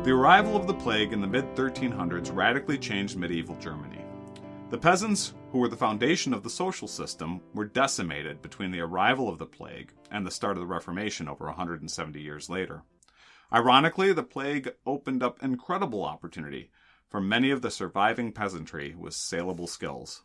The arrival of the plague in the mid-1300s radically changed medieval Germany. The peasants, who were the foundation of the social system, were decimated between the arrival of the plague and the start of the Reformation over 170 years later. Ironically, the plague opened up incredible opportunity for many of the surviving peasantry with salable skills.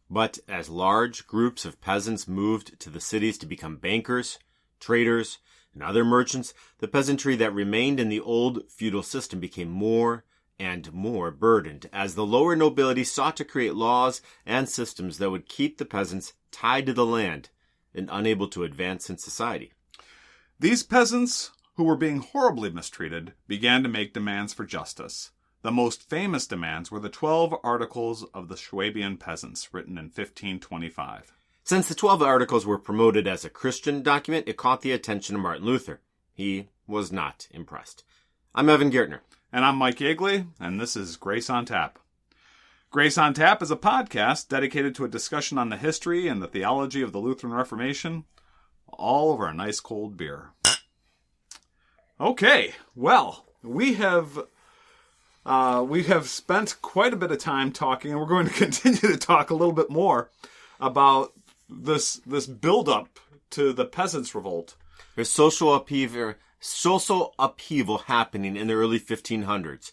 But as large groups of peasants moved to the cities to become bankers, traders, and other merchants, the peasantry that remained in the old feudal system became more and more burdened as the lower nobility sought to create laws and systems that would keep the peasants tied to the land and unable to advance in society. These peasants, who were being horribly mistreated, began to make demands for justice. The most famous demands were the 12 Articles of the Swabian Peasants, written in 1525. Since the 12 Articles were promoted as a Christian document, it caught the attention of Martin Luther. He was not impressed. I'm Evan Gertner. And I'm Mike Yeagley, and this is Grace on Tap. Grace on Tap is a podcast dedicated to a discussion on the history and the theology of the Lutheran Reformation, all over a nice cold beer. Okay, well, we have spent quite a bit of time talking, and we're going to continue to talk a little bit more about this build-up to the Peasants Revolt. There's social upheaval happening in the early 1500s.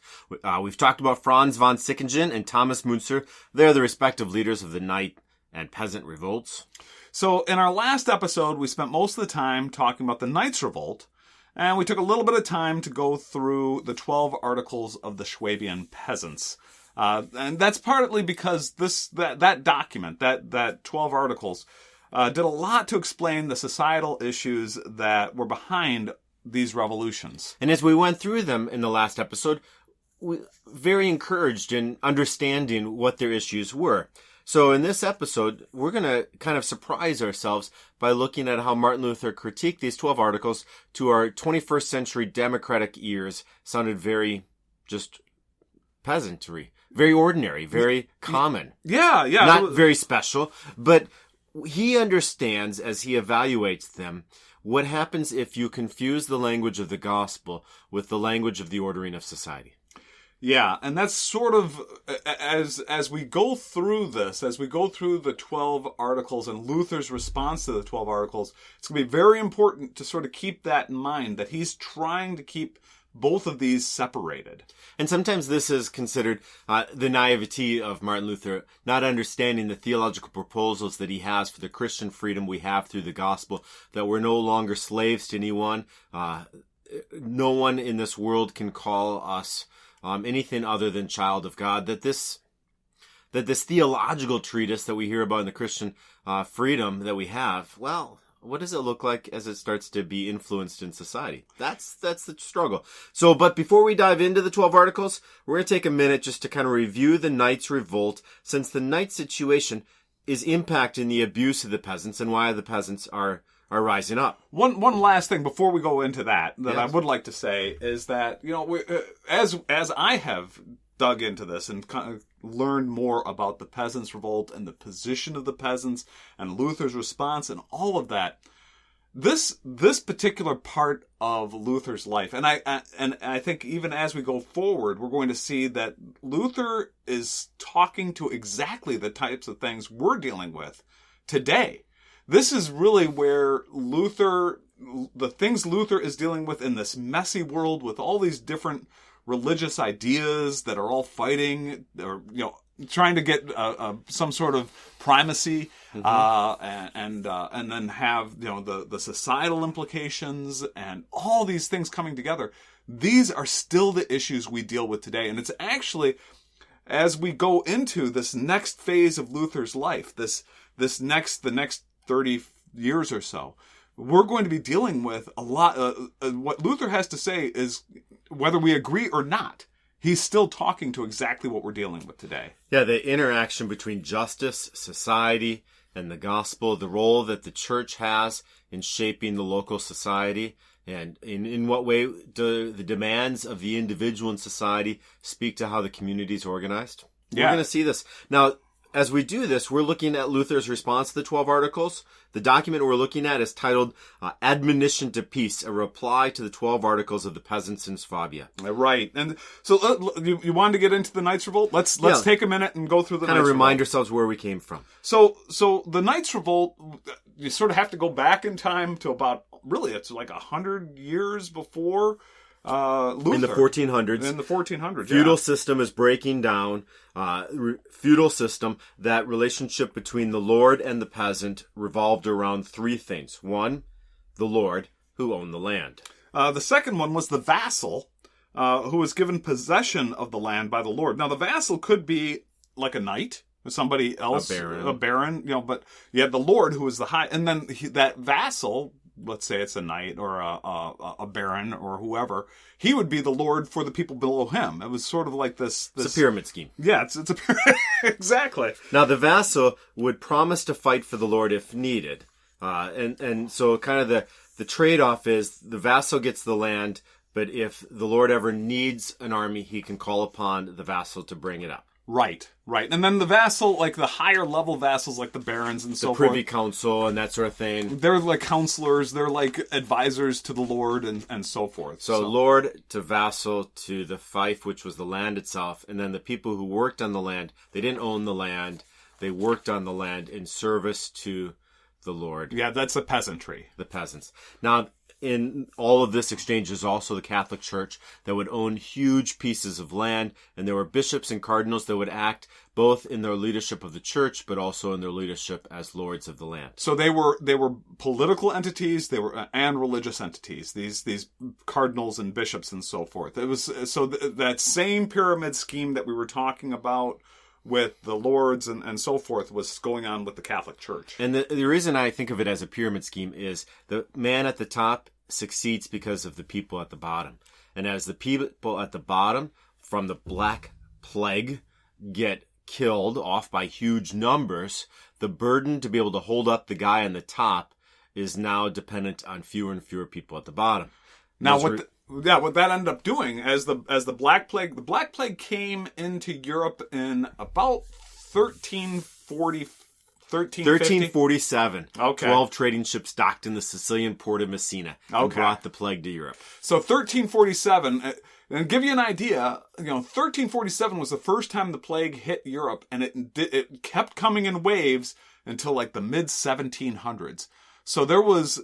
We've talked about Franz von Sickingen and Thomas Müntzer. They're the respective leaders of the Knight and Peasant Revolts. So in our last episode, we spent most of the time talking about the Knights Revolt, and we took a little bit of time to go through the 12 Articles of the Swabian Peasants. And that's partly because that document, that 12 Articles, did a lot to explain the societal issues that were behind these revolutions. And as we went through them in the last episode, we were very encouraged in understanding what their issues were. So in this episode, we're going to kind of surprise ourselves by looking at how Martin Luther critiqued these 12 Articles to our 21st century democratic ears. Sounded very just peasantry, very ordinary, very common. Yeah. Not very special, but he understands as he evaluates them what happens if you confuse the language of the gospel with the language of the ordering of society. Yeah, and that's sort of, as we go through this, as we go through the 12 Articles and Luther's response to the 12 Articles, it's going to be very important to sort of keep that in mind, that he's trying to keep both of these separated. And sometimes this is considered the naivety of Martin Luther, not understanding the theological proposals that he has for the Christian freedom we have through the gospel, that we're no longer slaves to anyone. No one in this world can call us anything other than child of God, that this theological treatise that we hear about in the Christian freedom that we have, well, what does it look like as it starts to be influenced in society? That's the struggle. So, but before we dive into the 12 Articles, we're going to take a minute just to kind of review the Knights Revolt, since the Knight situation is impacting the abuse of the peasants and why the peasants are rising up. One last thing before we go into that yes. I would like to say is that, as I have dug into this and kind of learned more about the Peasants' Revolt and the position of the peasants and Luther's response and all of that, this particular part of Luther's life, and I think even as we go forward, we're going to see that Luther is talking to exactly the types of things we're dealing with today. This is really where the things Luther is dealing with in this messy world with all these different religious ideas that are all fighting, or trying to get some sort of primacy, and then have the societal implications and all these things coming together. These are still the issues we deal with today, and it's actually, as we go into this next phase of Luther's life, the next 30 years or so, we're going to be dealing with a lot. What Luther has to say is, whether we agree or not, he's still talking to exactly what we're dealing with today. Yeah, the interaction between justice, society, and the gospel, the role that the church has in shaping the local society, and in what way do the demands of the individual in society speak to how the community is organized. Yeah. We're going to see this. Now, as we do this, we're looking at Luther's response to the 12 Articles. The document we're looking at is titled Admonition to Peace, a reply to the 12 Articles of the Peasants in Swabia. Right. And so you wanted to get into the Knights Revolt? Let's take a minute and go through the Knights Revolt. Kind of remind ourselves where we came from. So the Knights Revolt, you sort of have to go back in time to about, really, it's like 100 years before Luther. In the 1400s. In the 1400s, Feudal system is breaking down. Feudal system, that relationship between the lord and the peasant revolved around three things. One, the lord, who owned the land. The second one was the vassal, who was given possession of the land by the lord. Now, the vassal could be like a knight, or somebody else, a baron, but you had the lord, who was the high, and then that vassal, let's say it's a knight or a baron or whoever, he would be the lord for the people below him. It was sort of like this. It's a pyramid scheme. Yeah, it's a pyramid. Exactly. Now, the vassal would promise to fight for the lord if needed. And so kind of the trade-off is the vassal gets the land, but if the lord ever needs an army, he can call upon the vassal to bring it up. Right. And then the vassal, like the higher level vassals, like the barons and so forth. The privy council and that sort of thing. They're like counselors. They're like advisors to the lord and so forth. So lord to vassal to the fief, which was the land itself. And then the people who worked on the land, they didn't own the land. They worked on the land in service to the lord. Yeah, that's the peasantry. The peasants. Now, in all of this exchange is also the Catholic Church that would own huge pieces of land, and there were bishops and cardinals that would act both in their leadership of the church, but also in their leadership as lords of the land. So they were political entities, they were and religious entities. These cardinals and bishops and so forth. It was that same pyramid scheme that we were talking about with the lords and so forth was going on with the Catholic Church. And the reason I think of it as a pyramid scheme is the man at the top succeeds because of the people at the bottom. And as the people at the bottom from the Black Plague get killed off by huge numbers, the burden to be able to hold up the guy on the top is now dependent on fewer and fewer people at the bottom. Now, what that ended up doing as the Black Plague came into Europe in about 1347. Okay. 12 trading ships docked in the Sicilian port of Messina and brought the plague to Europe. So 1347, and give you an idea, 1347 was the first time the plague hit Europe, and it kept coming in waves until like the mid 1700s. So there was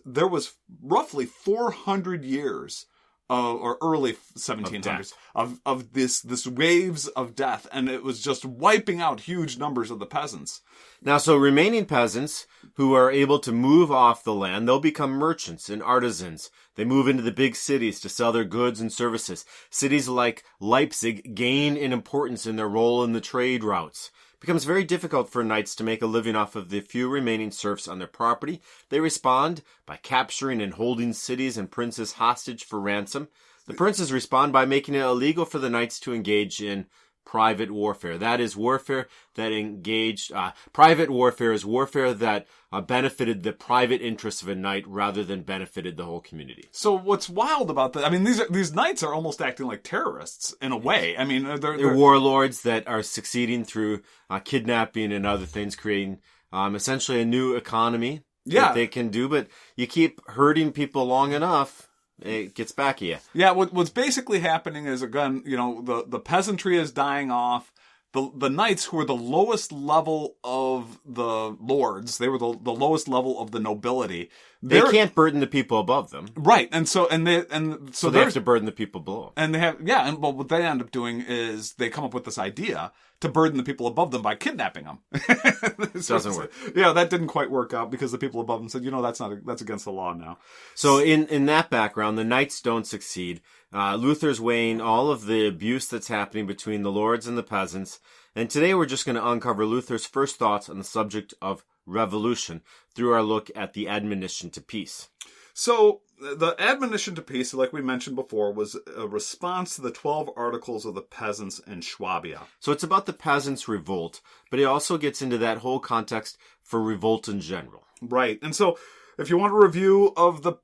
roughly 400 years or early 1700s of this waves of death, and it was just wiping out huge numbers of the peasants. Now, so remaining peasants who are able to move off the land, they'll become merchants and artisans. They move into the big cities to sell their goods and services. Cities like Leipzig gain in importance in their role in the trade routes. It becomes very difficult for knights to make a living off of the few remaining serfs on their property. They respond by capturing and holding cities and princes hostage for ransom. The princes respond by making it illegal for the knights to engage in private warfare. That is warfare that engaged... private warfare is warfare that benefited the private interests of a knight rather than benefited the whole community. So what's wild about that? I mean, these knights are almost acting like terrorists in a way. I mean, they're warlords that are succeeding through kidnapping and other things, creating essentially a new economy that they can do. But you keep hurting people long enough, it gets back at you. Yeah, what's basically happening is, again, the peasantry is dying off. The knights, who were the lowest level of the lords, they were the lowest level of the nobility. They can't burden the people above them, right? So they have to burden the people below. And they have, but what they end up doing is they come up with this idea to burden the people above them by kidnapping them. Doesn't work. Yeah, that didn't quite work out because the people above them said, that's against the law now. So in that background, the knights don't succeed. Luther's weighing all of the abuse that's happening between the lords and the peasants. And today we're just going to uncover Luther's first thoughts on the subject of revolution through our look at the Admonition to Peace. So the Admonition to Peace, like we mentioned before, was a response to the 12 Articles of the Peasants in Swabia. So it's about the Peasants Revolt, but it also gets into that whole context for revolt in general. Right. And so if you want a review of the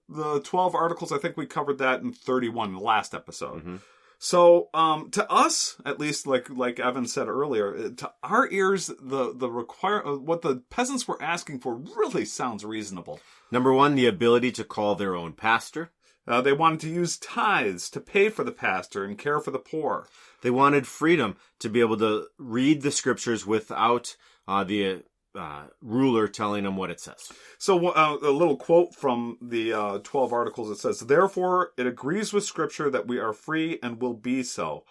12 Articles, I think we covered that in 31, the last episode. Mm-hmm. So, to us, at least, like Evan said earlier, to our ears, what the peasants were asking for really sounds reasonable. Number one, the ability to call their own pastor. They wanted to use tithes to pay for the pastor and care for the poor. They wanted freedom to be able to read the scriptures without the ruler telling them what it says. So a little quote from the 12 Articles. It says, "Therefore, it agrees with Scripture that we are free and will be so.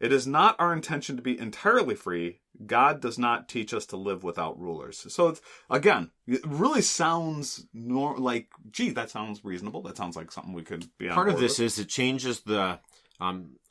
It is not our intention to be entirely free. God does not teach us to live without rulers." So, again, it really sounds like, gee, that sounds reasonable. That sounds like something we could be on Part of board this with. is it changes the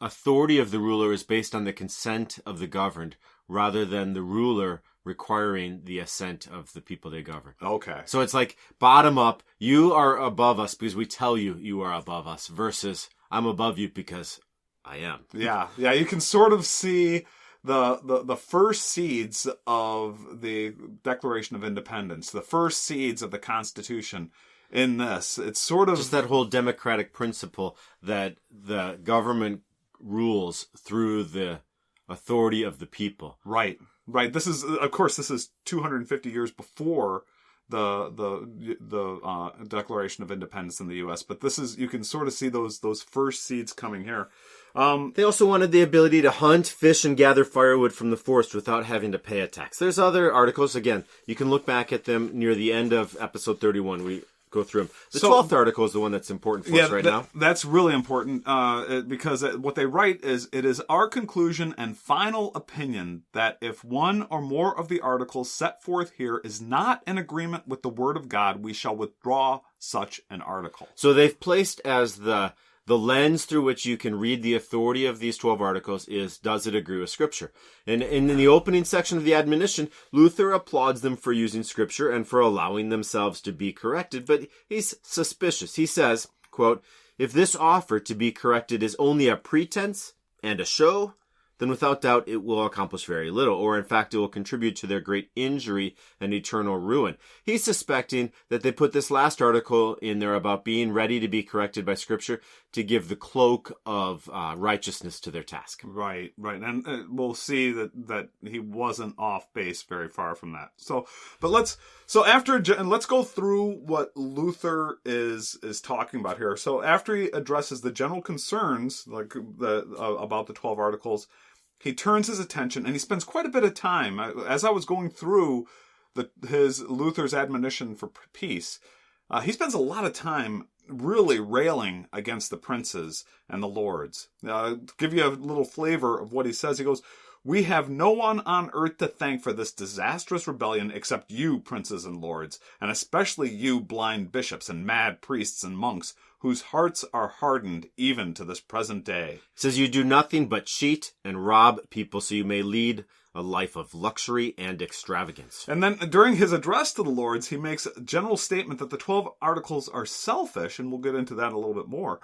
authority of the ruler is based on the consent of the governed rather than the ruler requiring the assent of the people they govern. Okay. So it's like bottom up, you are above us because we tell you you are above us versus I'm above you because I am. Yeah. You can sort of see the first seeds of the Declaration of Independence, the first seeds of the Constitution in this. It's sort of just that whole democratic principle that the government rules through the authority of the people. Right. This is 250 years before the Declaration of Independence in the U.S. But you can sort of see those first seeds coming here. They also wanted the ability to hunt, fish, and gather firewood from the forest without having to pay a tax. There's other articles. Again, you can look back at them near the end of episode 31. We go through them. The 12th article is the one that's important for us right now. That's really important because what they write is, "It is our conclusion and final opinion that if one or more of the articles set forth here is not in agreement with the Word of God, we shall withdraw such an article." So they've placed as the lens through which you can read the authority of these 12 articles is, does it agree with Scripture? And in the opening section of the Admonition, Luther applauds them for using Scripture and for allowing themselves to be corrected, but he's suspicious. He says, quote, "If this offer to be corrected is only a pretense and a show, then without doubt it will accomplish very little, or in fact it will contribute to their great injury and eternal ruin." He's suspecting that they put this last article in there about being ready to be corrected by Scripture to give the cloak of righteousness to their task. Right. And we'll see that he wasn't off base very far from that. Let's go through what Luther is talking about here. So after he addresses the general concerns about the 12 articles, he turns his attention and he spends quite a bit of time. As I was going through Luther's admonition for peace, he spends a lot of time really railing against the princes and the lords. To give you a little flavor of what he says, he goes, "We have no one on earth to thank for this disastrous rebellion except you, princes and lords, and especially you, blind bishops and mad priests and monks, whose hearts are hardened even to this present day." He says you do nothing but cheat and rob people so you may lead a life of luxury and extravagance. And then during his address to the lords, he makes a general statement that the 12 articles are selfish, and we'll get into that a little bit more.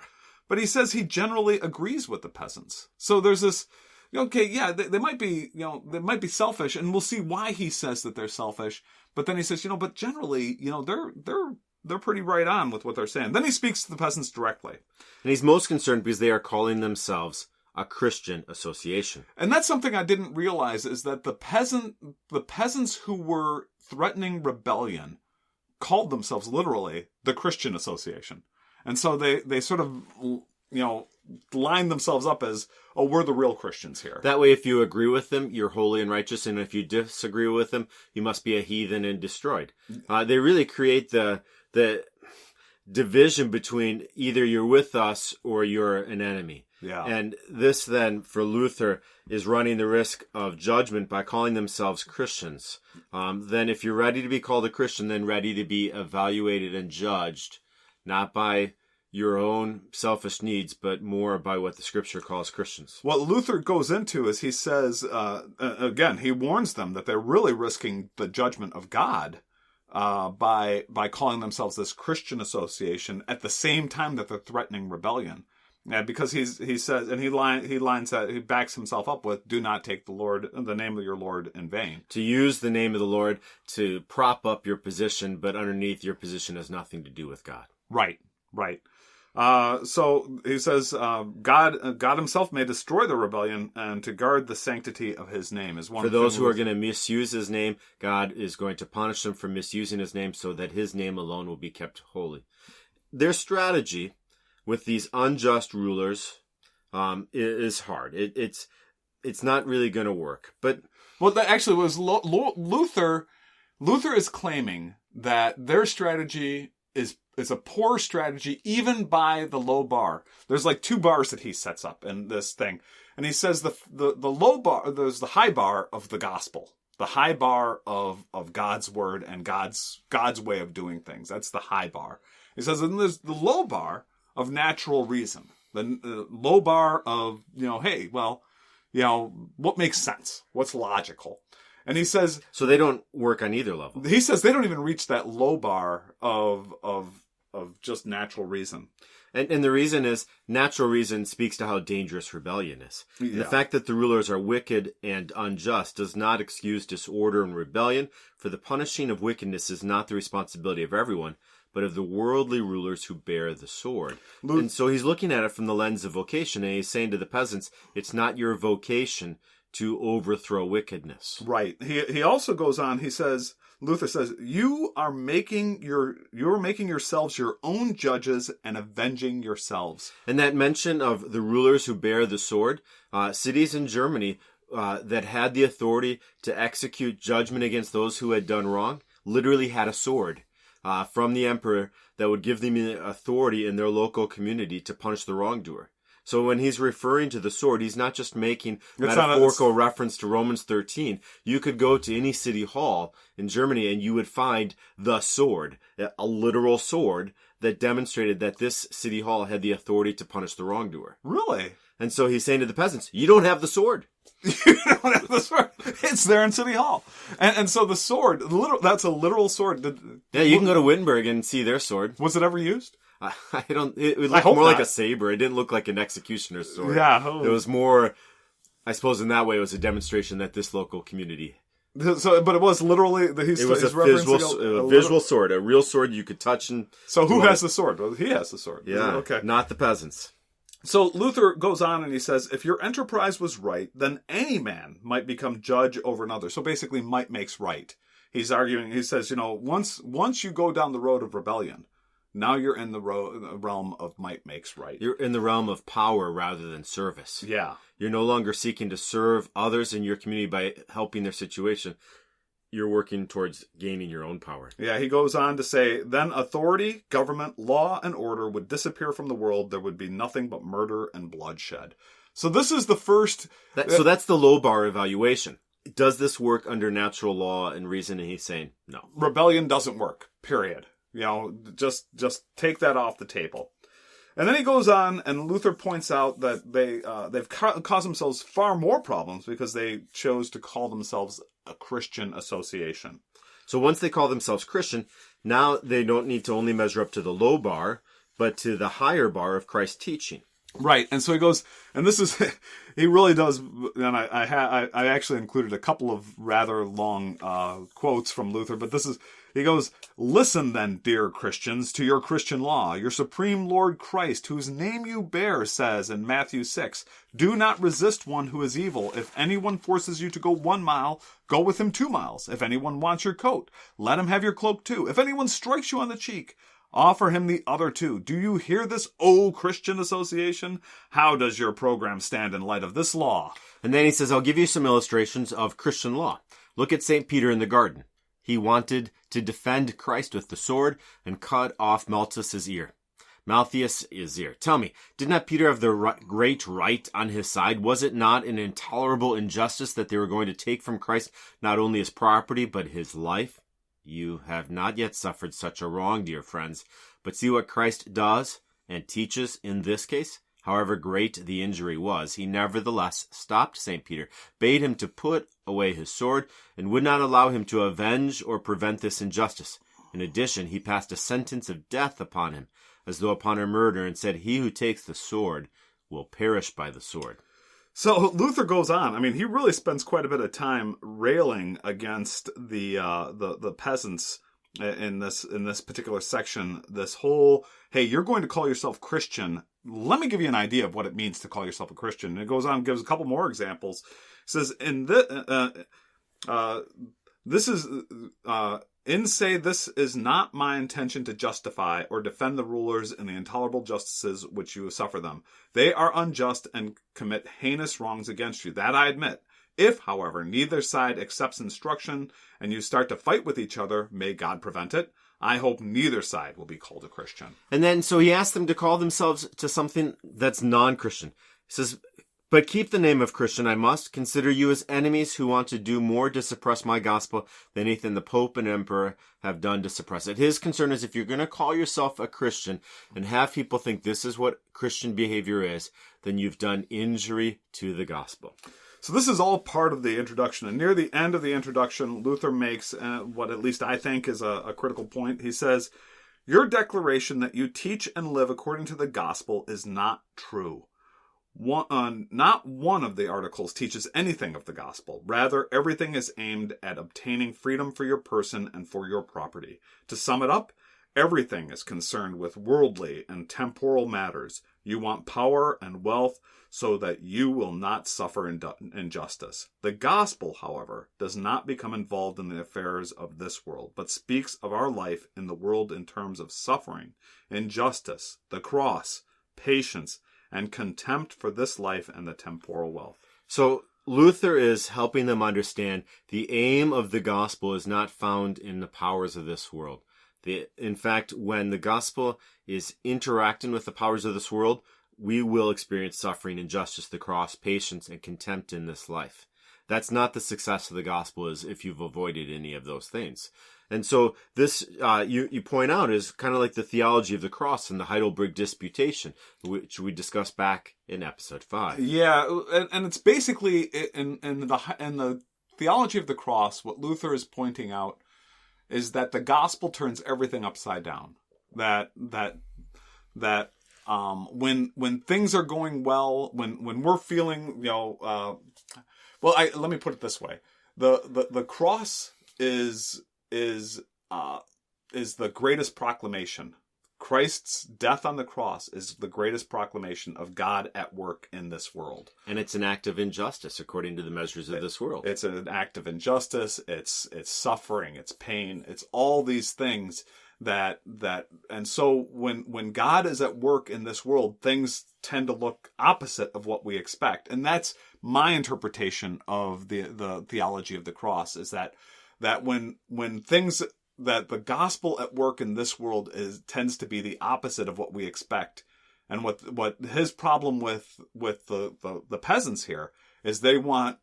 But he says he generally agrees with the peasants. So there's this, they might be selfish, and we'll see why he says that they're selfish. But then he says, but generally, they're pretty right on with what they're saying. Then he speaks to the peasants directly. And he's most concerned because they are calling themselves a Christian association. And that's something I didn't realize, is that the peasants who were threatening rebellion called themselves literally the Christian Association. And so they sort of, line themselves up as, oh, we're the real Christians here. That way, if you agree with them, you're holy and righteous. And if you disagree with them, you must be a heathen and destroyed. They really create the division between either you're with us or you're an enemy. Yeah. And this then, for Luther, is running the risk of judgment by calling themselves Christians. Then if you're ready to be called a Christian, then ready to be evaluated and judged, not by your own selfish needs, but more by what the Scripture calls Christians. What Luther goes into is he says, again, he warns them that they're really risking the judgment of God by calling themselves this Christian association at the same time that they're threatening rebellion. Yeah, because he says, and he backs himself up with, "Do not take the name of your Lord in vain." To use the name of the Lord to prop up your position, but underneath your position has nothing to do with God. Right. So he says, God himself may destroy the rebellion and to guard the sanctity of his name is one. For those who are going to misuse his name, God is going to punish them for misusing his name so that his name alone will be kept holy. Their strategy with these unjust rulers is hard. It's not really going to work. But that actually was Luther. Luther is claiming that their strategy is a poor strategy even by the low bar. There's like 2 bars that he sets up in this thing. And he says the low bar, there's the high bar of the gospel. The high bar of God's word and God's way of doing things. That's the high bar. He says, and there's the low bar of natural reason. The low bar of, hey, well, what makes sense? What's logical? And he says... So they don't work on either level. He says they don't even reach that low bar of just natural reason. And the reason is, natural reason speaks to how dangerous rebellion is. Yeah. The fact that the rulers are wicked and unjust does not excuse disorder and rebellion, for the punishing of wickedness is not the responsibility of everyone, but of the worldly rulers who bear the sword. And so he's looking at it from the lens of vocation, and he's saying to the peasants, it's not your vocation to overthrow wickedness. Right. He also goes on, he says, Luther says, you're making yourselves your own judges and avenging yourselves. And that mention of the rulers who bear the sword, cities in Germany that had the authority to execute judgment against those who had done wrong, literally had a sword from the emperor that would give them the authority in their local community to punish the wrongdoer. So when he's referring to the sword, he's not just making metaphorical reference to Romans 13. You could go to any city hall in Germany and you would find the sword, a literal sword that demonstrated that this city hall had the authority to punish the wrongdoer. Really? And so he's saying to the peasants, you don't have the sword. You don't have the sword. It's there in City Hall. And so the sword, that's a literal sword. Yeah, you can go to Wittenberg and see their sword. Was it ever used? It looked more like a saber. It didn't look like an executioner's sword. Yeah. It was more, I suppose in that way, it was a demonstration that this local community. So, but it was literally, it was a visual sword, a real sword you could touch. And so who has the sword? Well, he has the sword. Yeah. Okay. Not the peasants. So Luther goes on and he says, if your enterprise was right, then any man might become judge over another. So basically might makes right. He's arguing, he says, once you go down the road of rebellion, now you're in the realm of might makes right. You're in the realm of power rather than service. Yeah. You're no longer seeking to serve others in your community by helping their situation. You're working towards gaining your own power. Yeah, he goes on to say, then authority, government, law, and order would disappear from the world. There would be nothing but murder and bloodshed. So this is the first... So that's the low bar evaluation. Does this work under natural law and reason? And he's saying, no. Rebellion doesn't work, period. Just take that off the table. And then he goes on, and Luther points out that they've caused themselves far more problems because they chose to call themselves a Christian association. So once they call themselves Christian, now they don't need to only measure up to the low bar, but to the higher bar of Christ's teaching. Right, and so he goes, and this is, he really does, and I actually included a couple of rather long quotes from Luther, but this is, he goes, listen then, dear Christians, to your Christian law. Your supreme Lord Christ, whose name you bear, says in Matthew 6, do not resist one who is evil. If anyone forces you to go 1 mile, go with him 2 miles. If anyone wants your coat, let him have your cloak too. If anyone strikes you on the cheek, offer him the other 2. Do you hear this, O Christian association? How does your program stand in light of this law? And then he says, I'll give you some illustrations of Christian law. Look at St. Peter in the garden. He wanted to defend Christ with the sword and cut off Malchus's ear. Malchus's ear. Tell me, did not Peter have the great right on his side? Was it not an intolerable injustice that they were going to take from Christ not only his property, but his life? You have not yet suffered such a wrong, dear friends. But see what Christ does and teaches in this case? However great the injury was, he nevertheless stopped St. Peter, bade him to put away his sword, and would not allow him to avenge or prevent this injustice. In addition, he passed a sentence of death upon him, as though upon a murder, and said, he who takes the sword will perish by the sword. So Luther goes on. I mean, he really spends quite a bit of time railing against the peasants in this particular section, this whole, hey, you're going to call yourself Christian. Let me give you an idea of what it means to call yourself a Christian. And it goes on, gives a couple more examples. It says, this is not my intention to justify or defend the rulers in the intolerable justices which you suffer them. They are unjust and commit heinous wrongs against you. That I admit. If, however, neither side accepts instruction and you start to fight with each other, may God prevent it. I hope neither side will be called a Christian. And then, so he asked them to call themselves to something that's non-Christian. He says, but keep the name of Christian, I must. Consider you as enemies who want to do more to suppress my gospel than anything the Pope and Emperor have done to suppress it. His concern is if you're going to call yourself a Christian and have people think this is what Christian behavior is, then you've done injury to the gospel. So this is all part of the introduction. And near the end of the introduction, Luther makes what at least I think is a critical point. He says, your declaration that you teach and live according to the gospel is not true. Not one of the articles teaches anything of the gospel. Rather, everything is aimed at obtaining freedom for your person and for your property. To sum it up, everything is concerned with worldly and temporal matters. You want power and wealth so that you will not suffer injustice. The gospel, however, does not become involved in the affairs of this world, but speaks of our life in the world in terms of suffering, injustice, the cross, patience, and contempt for this life and the temporal wealth. So Luther is helping them understand the aim of the gospel is not found in the powers of this world. In fact, when the gospel is interacting with the powers of this world, we will experience suffering, injustice, the cross, patience, and contempt in this life. That's not the success of the gospel is if you've avoided any of those things. And so this, you point out, is kind of like the theology of the cross in the Heidelberg Disputation, which we discussed back in episode 5. Yeah, and it's basically in the theology of the cross, what Luther is pointing out is that the gospel turns everything upside down. That when things are going well, when we're feeling, let me put it this way: the cross is the greatest proclamation. Christ's death on the cross is the greatest proclamation of God at work in this world. And it's an act of injustice according to the measures of this world. It's an act of injustice. It's suffering. It's pain. It's all these things and so when God is at work in this world, things tend to look opposite of what we expect. And that's my interpretation of the theology of the cross, is that when things that the gospel at work in this world tends to be the opposite of what we expect. And what his problem with the peasants here is they want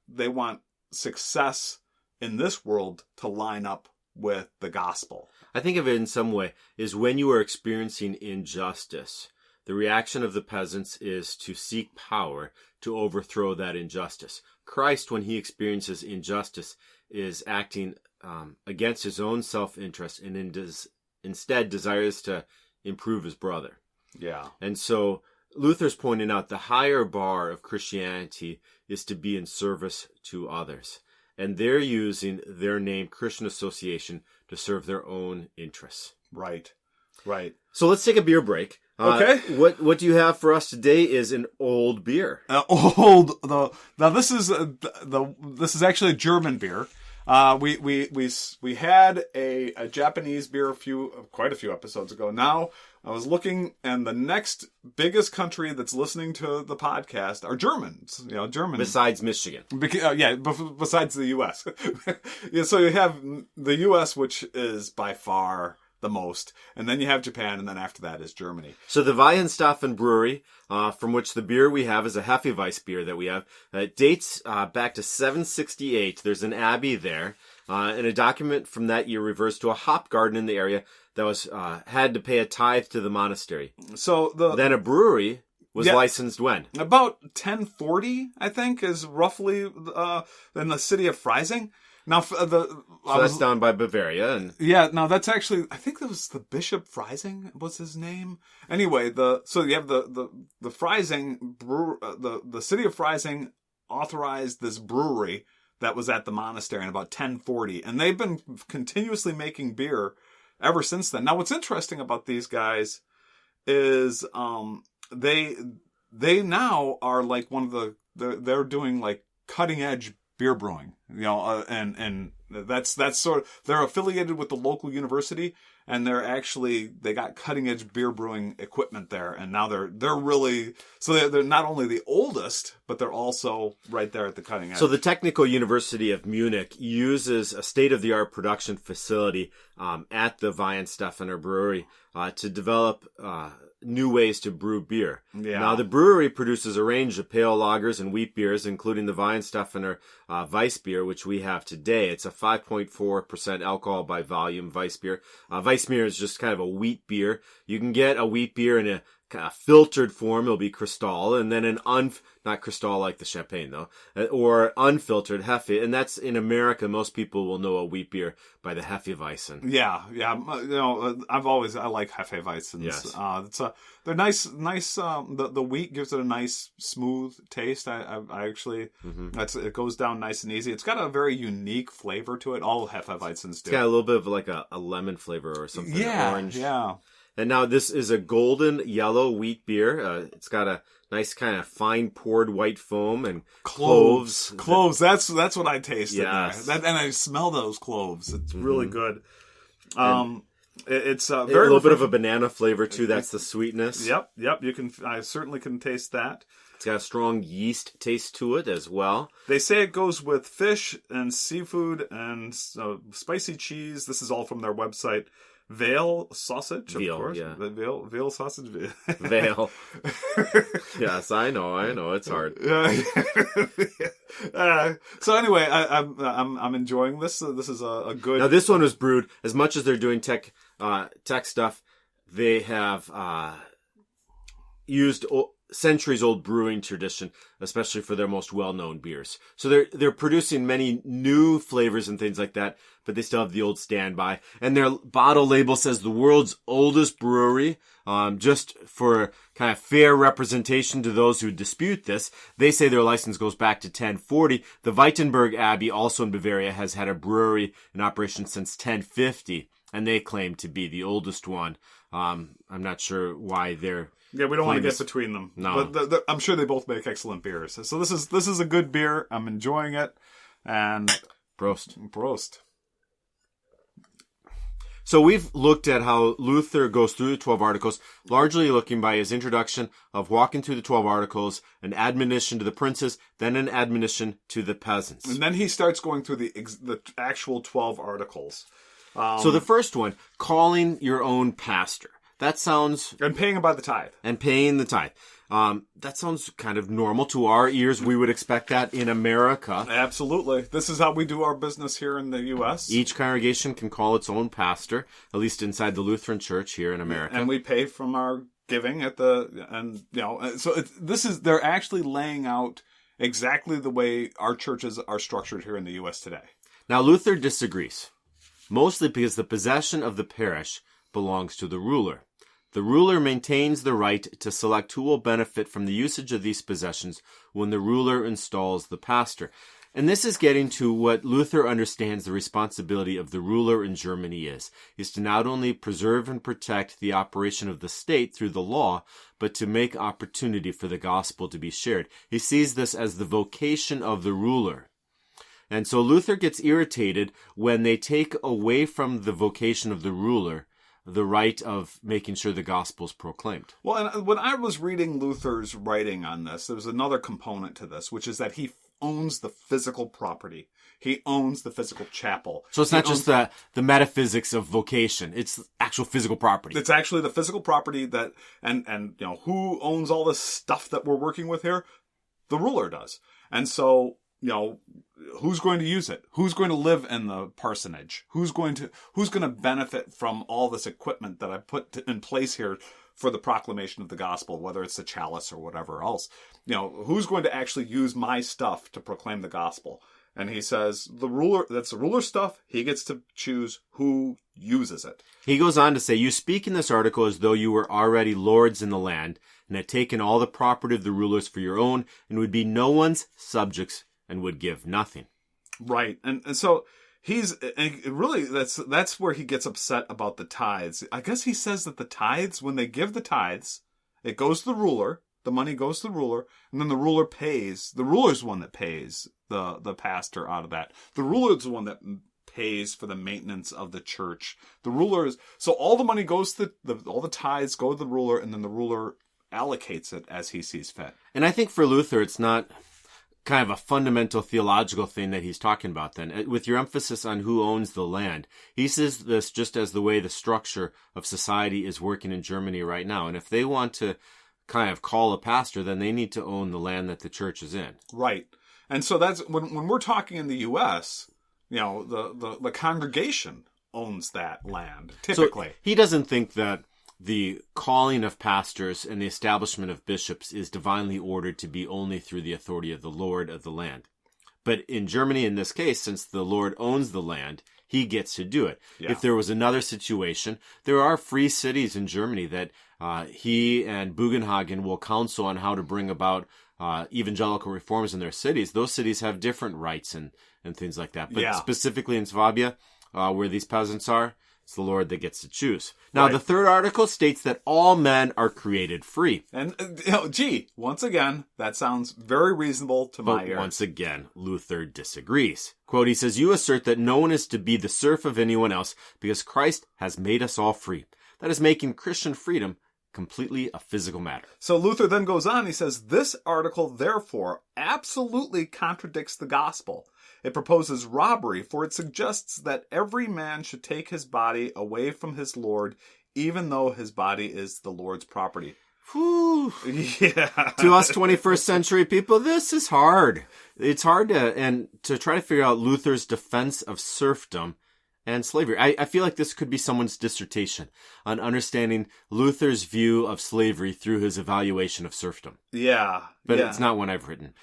success in this world to line up with the gospel. I think of it in some way is when you are experiencing injustice, the reaction of the peasants is to seek power to overthrow that injustice. Christ, when he experiences injustice, is acting against his own self-interest and instead desires to improve his brother. Yeah. And so Luther's pointing out the higher bar of Christianity is to be in service to others. And they're using their name, Christian Association, to serve their own interests. Right. So let's take a beer break. Okay. What do you have for us today is an old beer. Now this is actually a German beer. We had a Japanese beer quite a few episodes ago. Now I was looking, and the next biggest country that's listening to the podcast are Germans. Germans besides Michigan. Besides the U.S. Yeah, so you have the U.S., which is by far the most, and then you have Japan, and then after that is Germany. So the Weihenstephan Brewery, from which the beer we have is a Hefeweiss beer that we have. It dates back to 768. There's an abbey there, and a document from that year refers to a hop garden in the area that was had to pay a tithe to the monastery. So then a brewery was licensed when? About 1040, I think, is roughly in the city of Freising. Now, that's down by Bavaria, and that's actually, I think that was the Bishop Freising was his name. Anyway, so you have the Freising the city of Freising authorized this brewery that was at the monastery in about 1040, and they've been continuously making beer ever since then. Now, what's interesting about these guys is they now are like one of they're doing like cutting edge beer brewing, and that's sort of, they're affiliated with the local university, and they got cutting edge beer brewing equipment there, and now they're really, so they're not only the oldest, but they're also right there at the cutting edge. So the Technical University of Munich uses a state-of-the-art production facility at the Weihenstephaner Brewery to develop new ways to brew beer. Yeah. Now, the brewery produces a range of pale lagers and wheat beers, including the Weihenstephaner Weiss beer, which we have today. It's a 5.4% alcohol by volume Weiss beer. Weiss beer is just kind of a wheat beer. You can get a wheat beer in a filtered form. It'll be Cristal, and then not Cristal like the champagne though, or unfiltered Hefe, and that's in America. Most people will know a wheat beer by the Hefeweizen. Yeah. I like Hefeweizens. Yes. They're nice. The wheat gives it a nice smooth taste. I actually, it goes down nice and easy. It's got a very unique flavor to it. All Hefeweizens do. It's got a little bit of like a lemon flavor or something. Yeah, orange. yeah. And now this is a golden yellow wheat beer. It's got a nice kind of fine poured white foam and cloves. Cloves. That's what I tasted. Yes. There. And I smell those cloves. It's really good. It's a very little bit of a banana flavor too. That's the sweetness. Yep. I certainly can taste that. It's got a strong yeast taste to it as well. They say it goes with fish and seafood and spicy cheese. This is all from their website. Veal sausage, of course. Yeah. The veal sausage. Veal. Yes, I know. It's hard. So anyway, I'm enjoying this. This is a good. Now this one was brewed, as much as they're doing tech stuff, they have used centuries-old brewing tradition, especially for their most well-known beers. So they're producing many new flavors and things like that, but they still have the old standby. And their bottle label says the world's oldest brewery. Just for kind of fair representation to those who dispute this, they say their license goes back to 1040. The Wittenberg Abbey, also in Bavaria, has had a brewery in operation since 1050, and they claim to be the oldest one. I'm not sure why they're... Yeah, we don't want to get between them. No. But I'm sure they both make excellent beers. So this is a good beer. I'm enjoying it. And Prost. So we've looked at how Luther goes through the 12 Articles, largely looking by his introduction of walking through the 12 Articles, an admonition to the princes, then an admonition to the peasants. And then he starts going through the actual 12 Articles. So the first one, calling your own pastor. That sounds... And paying him by the tithe. And paying the tithe. That sounds kind of normal to our ears. We would expect that in America. Absolutely. This is how we do our business here in the U.S. Each congregation can call its own pastor, at least inside the Lutheran Church here in America. And we pay from our giving they're actually laying out exactly the way our churches are structured here in the U.S. today. Now, Luther disagrees, mostly because the possession of the parish belongs to the ruler. The ruler maintains the right to select who will benefit from the usage of these possessions when the ruler installs the pastor. And this is getting to what Luther understands the responsibility of the ruler in Germany is to not only preserve and protect the operation of the state through the law, but to make opportunity for the gospel to be shared. He sees this as the vocation of the ruler. And so Luther gets irritated when they take away from the vocation of the ruler the right of making sure the gospel is proclaimed. Well, and when I was reading Luther's writing on this, there was another component to this, which is that he owns the physical property. He owns the physical chapel. So it's not just the metaphysics of vocation. It's actual physical property. It's actually the physical property that, and who owns all this stuff that we're working with here? The ruler does. And so, who's going to use it? Who's going to live in the parsonage? Who's going to benefit from all this equipment that I put in place here for the proclamation of the gospel, whether it's the chalice or whatever else? Who's going to actually use my stuff to proclaim the gospel? And he says, that's the ruler's stuff. He gets to choose who uses it. He goes on to say, you speak in this article as though you were already lords in the land and had taken all the property of the rulers for your own and would be no one's subjects and would give nothing. Right. And so that's where he gets upset about the tithes. I guess he says that the tithes, when they give the tithes, it goes to the ruler. The money goes to the ruler, and then the ruler pays. The ruler's the one that pays the pastor out of that. The ruler's the one that pays for the maintenance of the church. The ruler is, so all the money goes to all the tithes go to the ruler, and then the ruler allocates it as he sees fit. And I think for Luther, it's not kind of a fundamental theological thing that he's talking about then. With your emphasis on who owns the land, he sees this just as the way the structure of society is working in Germany right now. And if they want to kind of call a pastor, then they need to own the land that the church is in. Right. And so that's when we're talking in the U.S., the congregation owns that land, typically. So he doesn't think that the calling of pastors and the establishment of bishops is divinely ordered to be only through the authority of the Lord of the land. But in Germany, in this case, since the Lord owns the land, he gets to do it. Yeah. If there was another situation, there are free cities in Germany that he and Bugenhagen will counsel on how to bring about evangelical reforms in their cities. Those cities have different rights and things like that. But specifically in Swabia, where these peasants are, it's the Lord that gets to choose. Now, The third article states that all men are created free. And, once again, that sounds very reasonable to my ear. But once again, Luther disagrees. Quote, he says, "You assert that no one is to be the serf of anyone else because Christ has made us all free. That is making Christian freedom completely a physical matter." So Luther then goes on, he says, "This article, therefore, absolutely contradicts the gospel. It proposes robbery, for it suggests that every man should take his body away from his Lord, even though his body is the Lord's property." Whew. Yeah. To us 21st century people, this is hard. It's hard to try to figure out Luther's defense of serfdom and slavery. I feel like this could be someone's dissertation on understanding Luther's view of slavery through his evaluation of serfdom. Yeah. But it's not one I've written.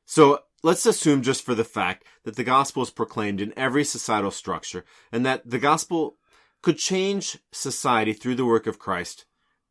So let's assume just for the fact that the gospel is proclaimed in every societal structure and that the gospel could change society through the work of Christ.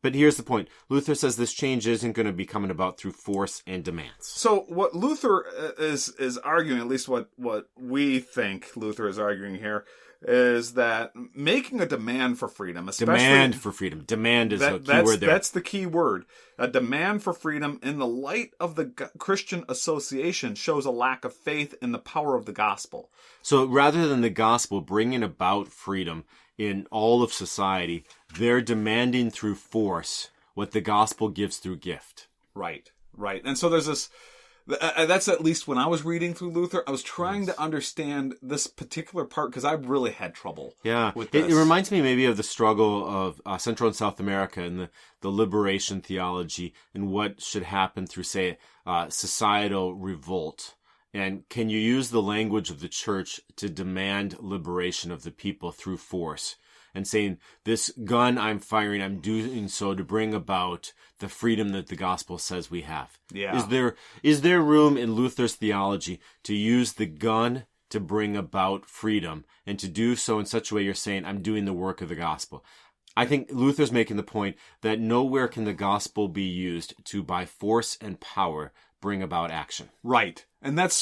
But here's the point. Luther says this change isn't going to be coming about through force and demands. So what Luther is arguing, at least what we think Luther is arguing here, is that making a demand for freedom, especially... Demand for freedom. Demand is the key word there. That's the key word. A demand for freedom in the light of the Christian association shows a lack of faith in the power of the gospel. So rather than the gospel bringing about freedom in all of society, they're demanding through force what the gospel gives through gift. Right. And so there's this... That's at least when I was reading through Luther, I was trying to understand this particular part because I really had trouble with this. It reminds me maybe of the struggle of Central and South America and the liberation theology and what should happen through, say, societal revolt. And can you use the language of the church to demand liberation of the people through force? And saying, this gun I'm firing, I'm doing so to bring about the freedom that the gospel says we have. Yeah. Is there room in Luther's theology to use the gun to bring about freedom and to do so in such a way you're saying, I'm doing the work of the gospel? I think Luther's making the point that nowhere can the gospel be used to, by force and power, bring about action. Right. And that's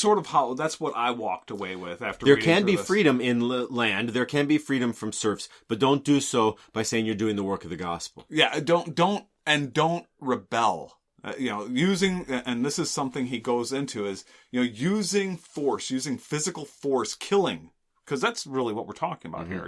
that's what I walked away with after there reading can be this. freedom in land. There can be freedom from serfs, but don't do so by saying you're doing the work of the gospel. Yeah, don't rebel. Using, and this is something he goes into, is, using force, using physical force, killing. Because that's really what we're talking about here.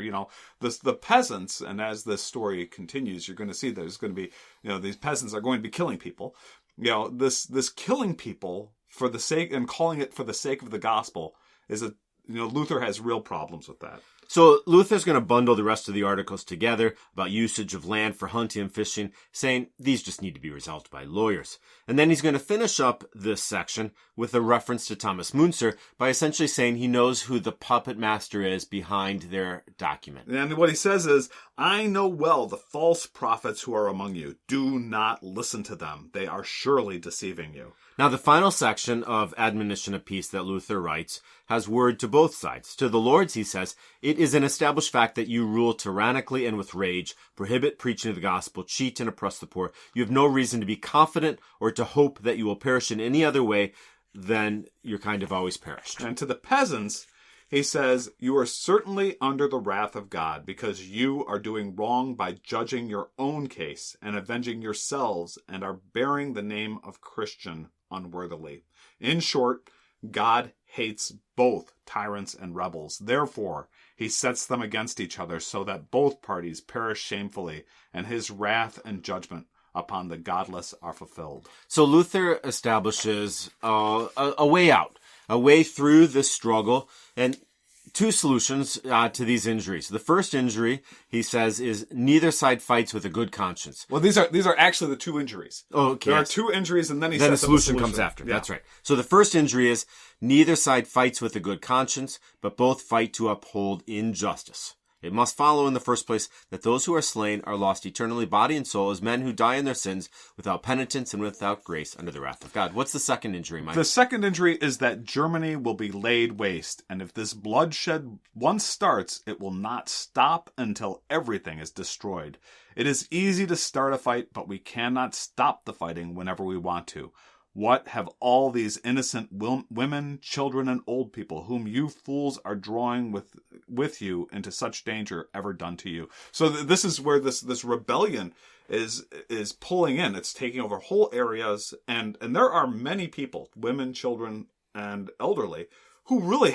The peasants, and as this story continues, you're going to see there's going to be, these peasants are going to be killing people. This killing people for the sake, and calling it for the sake of the gospel, is Luther has real problems with that. So Luther's going to bundle the rest of the articles together about usage of land for hunting and fishing, saying these just need to be resolved by lawyers. And then he's going to finish up this section with a reference to Thomas Müntzer by essentially saying he knows who the puppet master is behind their document. And what he says is, "I know well the false prophets who are among you. Do not listen to them. They are surely deceiving you." Now, the final section of Admonition of Peace that Luther writes has word to both sides. To the lords, he says, "It is an established fact that you rule tyrannically and with rage, prohibit preaching of the gospel, cheat and oppress the poor. You have no reason to be confident or to hope that you will perish in any other way than your kind have always perished." And to the peasants, He says, "You are certainly under the wrath of God, because you are doing wrong by judging your own case and avenging yourselves, and are bearing the name of Christian unworthily. In short, God hates both tyrants and rebels. Therefore, he sets them against each other, so that both parties perish shamefully, and his wrath and judgment upon the godless are fulfilled." So Luther establishes a way out, a way through this struggle, and two solutions to these injuries. The first injury, he says, is neither side fights with a good conscience. Well, these are actually the two injuries. Oh, okay. There are two injuries, and then then says the solution comes after. Yeah. That's right. So the first injury is neither side fights with a good conscience, but both fight to uphold injustice. It must follow in the first place that those who are slain are lost eternally, body and soul, as men who die in their sins without penitence and without grace under the wrath of God. What's the second injury, Mike? The second injury is that Germany will be laid waste, and if this bloodshed once starts, it will not stop until everything is destroyed. It is easy to start a fight, but we cannot stop the fighting whenever we want to. What have all these innocent women, children, and old people, whom you fools are drawing with you into such danger, ever done to you? So this is where this rebellion is pulling in. It's taking over whole areas, and there are many people, women, children, and elderly, who really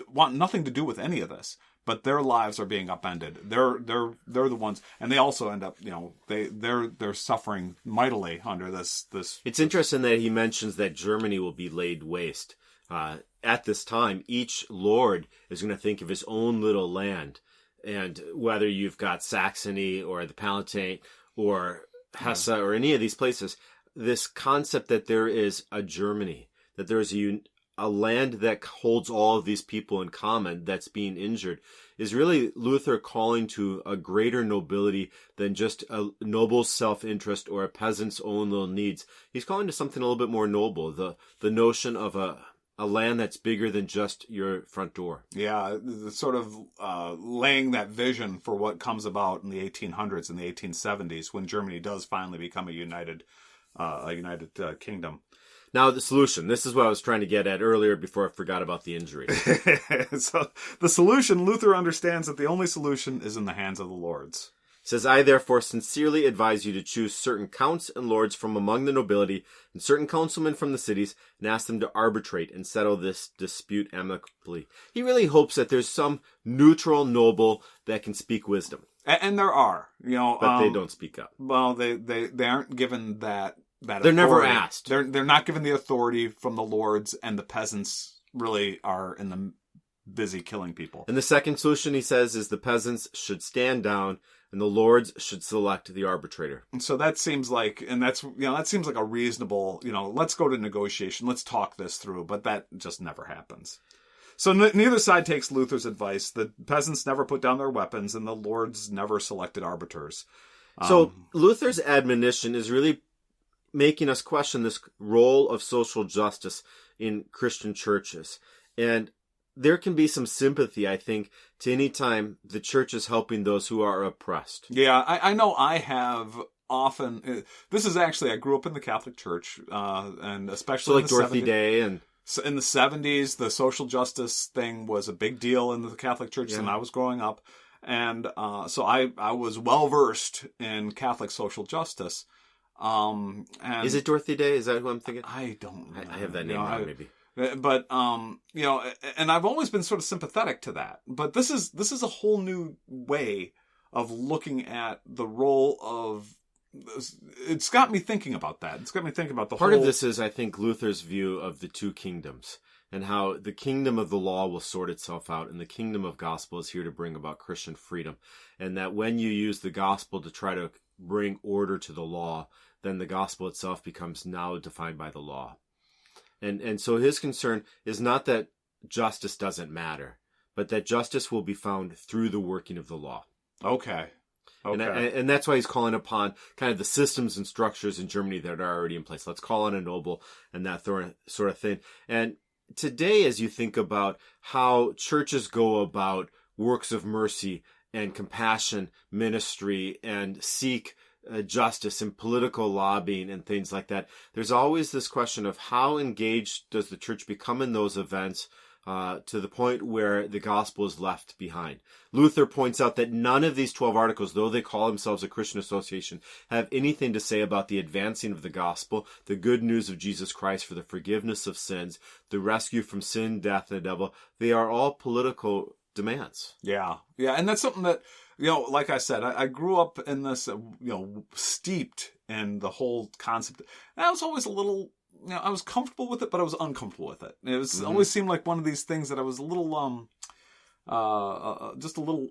want nothing to do with any of this. But their lives are being upended. They're the ones, and they also end up, they're suffering mightily under this. It's interesting that he mentions that Germany will be laid waste. At this time, each lord is going to think of his own little land, and whether you've got Saxony or the Palatinate or Hesse or any of these places, this concept that there is a Germany, that there is a land that holds all of these people in common that's being injured, is really Luther calling to a greater nobility than just a noble self-interest or a peasant's own little needs. He's calling to something a little bit more noble, the notion of a land that's bigger than just your front door. Yeah, sort of laying that vision for what comes about in the 1800s and the 1870s, when Germany does finally become a united kingdom. Now, the solution. This is what I was trying to get at earlier before I forgot about the injury. So, the solution, Luther understands that the only solution is in the hands of the lords. He says, "I therefore sincerely advise you to choose certain counts and lords from among the nobility and certain councilmen from the cities, and ask them to arbitrate and settle this dispute amicably." He really hopes that there's some neutral noble that can speak wisdom. And there are, but they don't speak up. Well, they aren't given that They're authority. never asked. They're not given the authority from the lords, and the peasants really are in the busy killing people. And the second solution, he says, is the peasants should stand down and the lords should select the arbitrator. And so that seems like, that seems like a reasonable, let's go to negotiation, let's talk this through, but that just never happens. So neither side takes Luther's advice. The peasants never put down their weapons, and the lords never selected arbiters. So Luther's admonition is really making us question this role of social justice in Christian churches. And there can be some sympathy, I think, to any time the church is helping those who are oppressed. Yeah, I know I have often... This is actually, I grew up in the Catholic Church, and especially so like Dorothy Day and... In the 70s, the social justice thing was a big deal in the Catholic Church when I was growing up. And so I was well-versed in Catholic social justice. And is it Dorothy Day? Is that who I'm thinking? I don't know. I have that name wrong, maybe. But and I've always been sort of sympathetic to that. But this is a whole new way of looking at the role of. It's got me thinking about that. It's got me thinking about the part of this is, I think, Luther's view of the two kingdoms and how the kingdom of the law will sort itself out, and the kingdom of gospel is here to bring about Christian freedom, and that when you use the gospel to try to bring order to the law, then the gospel itself becomes now defined by the law. And so his concern is not that justice doesn't matter, but that justice will be found through the working of the law. Okay. And that's why he's calling upon kind of the systems and structures in Germany that are already in place. Let's call on a noble and that sort of thing. And today, as you think about how churches go about works of mercy and compassion ministry and seek justice and political lobbying and things like that, there's always this question of how engaged does the church become in those events to the point where the gospel is left behind. Luther points out that none of these 12 articles, though they call themselves a Christian association, have anything to say about the advancing of the gospel, the good news of Jesus Christ for the forgiveness of sins, the rescue from sin, death, and the devil. They are all political demands. Yeah. And that's something that, like I said, I grew up in this, steeped in the whole concept. And I was always a little, I was comfortable with it, but I was uncomfortable with it. It was always seemed like one of these things that I was a little, just a little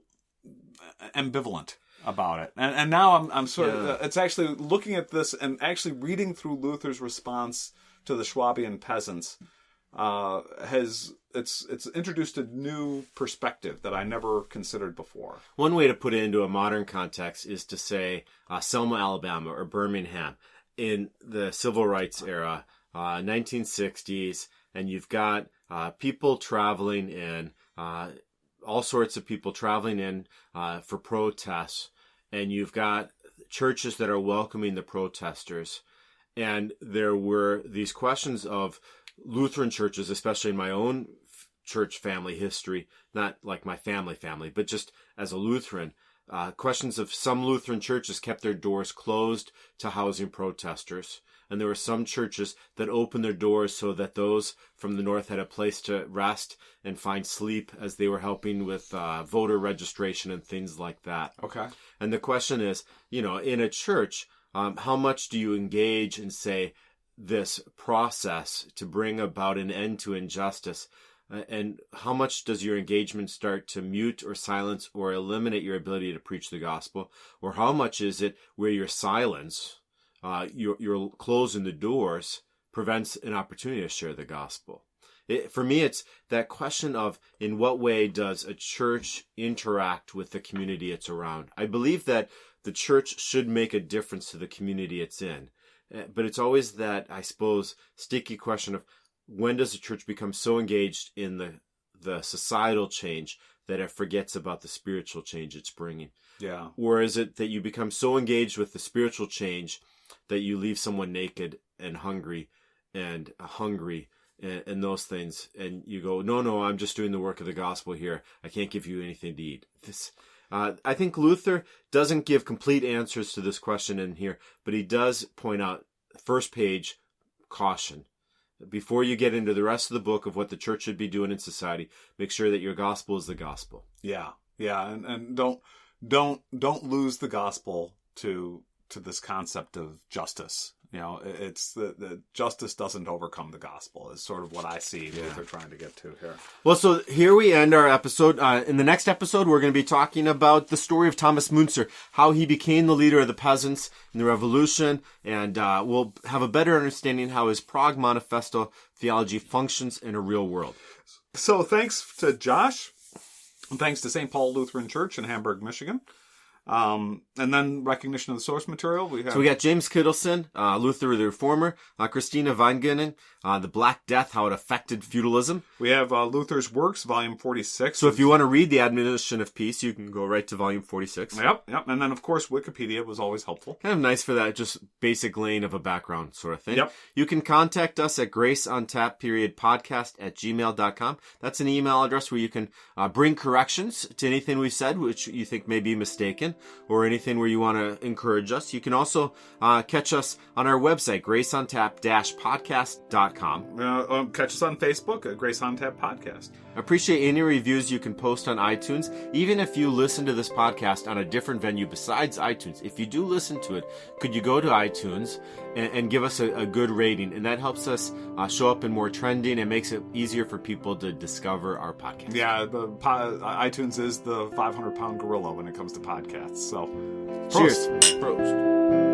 ambivalent about it. And now I'm sort of, it's actually looking at this and actually reading through Luther's response to the Swabian Peasants, it's introduced a new perspective that I never considered before. One way to put it into a modern context is to say Selma, Alabama, or Birmingham in the civil rights era, 1960s, and you've got people traveling in, all sorts of people traveling in for protests, and you've got churches that are welcoming the protesters. And there were these questions of Lutheran churches, especially in my own church family history, not like my family, but just as a Lutheran, questions of some Lutheran churches kept their doors closed to housing protesters. And there were some churches that opened their doors so that those from the north had a place to rest and find sleep as they were helping with voter registration and things like that. Okay. And the question is, in a church, how much do you engage in, say, this process to bring about an end to injustice? And how much does your engagement start to mute or silence or eliminate your ability to preach the gospel? Or how much is it where your silence, your closing the doors, prevents an opportunity to share the gospel? For me, it's that question of in what way does a church interact with the community it's around? I believe that the church should make a difference to the community it's in. But it's always that, I suppose, sticky question of when does the church become so engaged in the societal change that it forgets about the spiritual change it's bringing? Yeah. Or is it that you become so engaged with the spiritual change that you leave someone naked and hungry and those things, and you go, no, I'm just doing the work of the gospel here. I can't give you anything to eat. I think Luther doesn't give complete answers to this question in here, but he does point out, first page, caution. Before you get into the rest of the book of what the church should be doing in society, make sure that your gospel is the gospel. Yeah, and don't lose the gospel to this concept of justice. It's the justice doesn't overcome the gospel is sort of what I see Luther trying to get to here. Well, so here we end our episode. In the next episode, we're going to be talking about the story of Thomas Müntzer, how he became the leader of the peasants in the revolution, and we'll have a better understanding how his Prague Manifesto theology functions in a real world. So thanks to Josh, and thanks to St. Paul Lutheran Church in Hamburg, Michigan. And then recognition of the source material. We got James Kittleson, Luther the Reformer, Christina Weingenen, The Black Death, How It Affected Feudalism. We have Luther's Works, Volume 46. So if you want to read the Admonition of Peace, you can go right to Volume 46. Yep. And then, of course, Wikipedia was always helpful. Kind of nice for that, just basic laying of a background sort of thing. Yep. You can contact us at graceontap.podcast@gmail.com. That's an email address where you can bring corrections to anything we've said, which you think may be mistaken, or anything where you want to encourage us. You can also catch us on our website, graceontap-podcast.com. Catch us on Facebook at Grace on Tap Podcast. Appreciate any reviews you can post on iTunes. Even if you listen to this podcast on a different venue besides iTunes, if you do listen to it, could you go to iTunes and give us a good rating? And that helps us show up in more trending and makes it easier for people to discover our podcast. Yeah, iTunes is the 500-pound gorilla when it comes to podcasts. So, cheers. Prost.